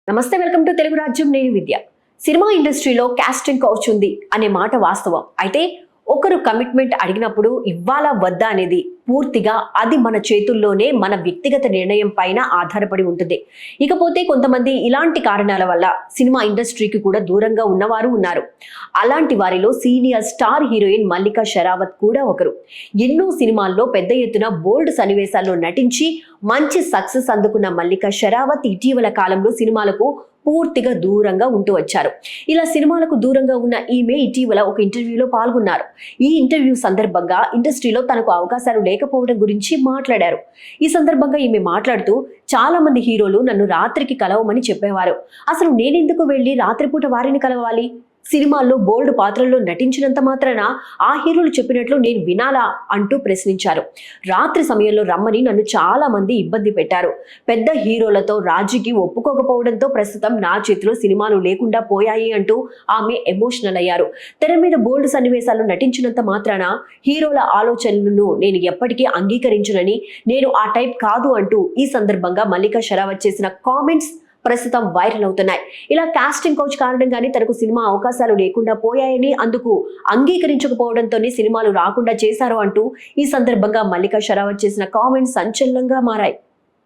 నమస్తే, welcome to Telugu రాజ్యం. నేను విద్య. సినిమా ఇండస్ట్రీలో కాస్టింగ్ కౌచ్ ఉంది అనే మాట వాస్తవం. అయితే ఒకరు కమిట్మెంట్ అడిగినప్పుడు ఇవ్వాలా వద్దా అనేది పూర్తిగా అది మన చేతుల్లోనే, మన వ్యక్తిగత నిర్ణయం పైన ఆధారపడి ఉంటుంది. ఇకపోతే కొంతమంది ఇలాంటి కారణాల వల్ల సినిమా ఇండస్ట్రీకి కూడా దూరంగా ఉన్నవారు ఉన్నారు. అలాంటి వారిలో senior star heroine Mallika Sherawat కూడా ఒకరు. ఎన్నో సినిమాల్లో పెద్ద ఎత్తున బోల్డ్ సన్నివేశాల్లో నటించి మంచి సక్సెస్ అందుకున్న మల్లికా షరావత్ ఇటీవల కాలంలో సినిమాలకు పూర్తిగా దూరంగా ఉంటూ వచ్చారు. ఇలా సినిమాలకు దూరంగా ఉన్న ఈమె ఇటీవల ఒక ఇంటర్వ్యూలో పాల్గొన్నారు. ఈ ఇంటర్వ్యూ సందర్భంగా ఇండస్ట్రీలో తనకు అవకాశాలు లేకపోవడం గురించి మాట్లాడారు. ఈ సందర్భంగా ఈమె మాట్లాడుతూ, చాలా మంది హీరోలు నన్ను రాత్రికి కలవమని చెప్పేవారు. అసలు నేనెందుకు వెళ్ళి రాత్రిపూట వారిని కలవాలి? సినిమాల్లో బోల్డ్ పాత్రల్లో నటించినంత మాత్రాన ఆ హీరోలు చెప్పినట్లు నేను వినాలా అంటూ ప్రశ్నించారు. రాత్రి సమయంలో రమ్మని నన్ను చాలా మంది ఇబ్బంది పెట్టారు. పెద్ద హీరోలతో రాజీకి ఒప్పుకోకపోవడంతో ప్రస్తుతం నా చేతిలో సినిమాలు లేకుండా పోయాయి అంటూ ఆమె ఎమోషనల్ అయ్యారు. తెర మీద బోల్డ్ సన్నివేశాలు నటించినంత మాత్రాన హీరోల ఆలోచనలను నేను ఎప్పటికీ అంగీకరించునని, నేను ఆ టైప్ కాదు అంటూ ఈ సందర్భంగా మల్లికా షరావత్ చేసిన కామెంట్స్ ప్రస్తుతం వైరల్ అవుతున్నాయి. ఇలా కాస్టింగ్ కౌచ్ కారణంగానే తనకు సినిమా అవకాశాలు లేకుండా పోయాయని, అందుకు అంగీకరించకపోవడంతోనే సినిమాలు రాకుండా చేశారు అంటూ ఈ సందర్భంగా మల్లికా షరావత్ చేసిన కామెంట్స్ సంచలనంగా మారాయి.